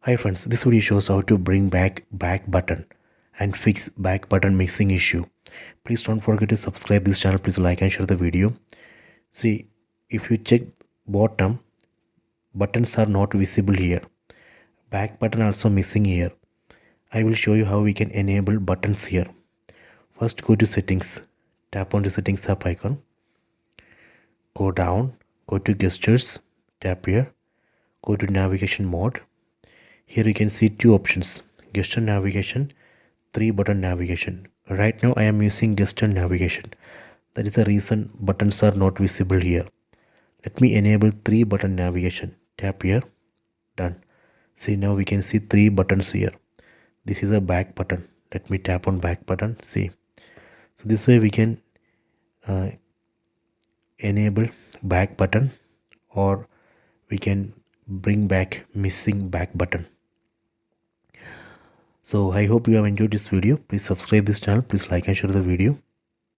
Hi friends, this video shows how to bring back button and fix back button missing issue. Please don't forget to subscribe this channel. Please like and share the video. See, if you check bottom, buttons are not visible here. Back button also missing here. I will show you how we can enable buttons here. First go to settings, tap on the settings app icon, go down, go to gestures, tap here, go to navigation mode. Here you can see two options, gesture navigation, 3-button navigation. Right now I am using gesture navigation. That is the reason buttons are not visible here. Let me enable 3-button navigation. Tap here, done. See, now we can see 3 buttons here. This is a back button. Let me tap on back button. See, so this way we can enable back button, or we can bring back missing back button. So I hope you have enjoyed this video. Please subscribe this channel. Please like and share the video.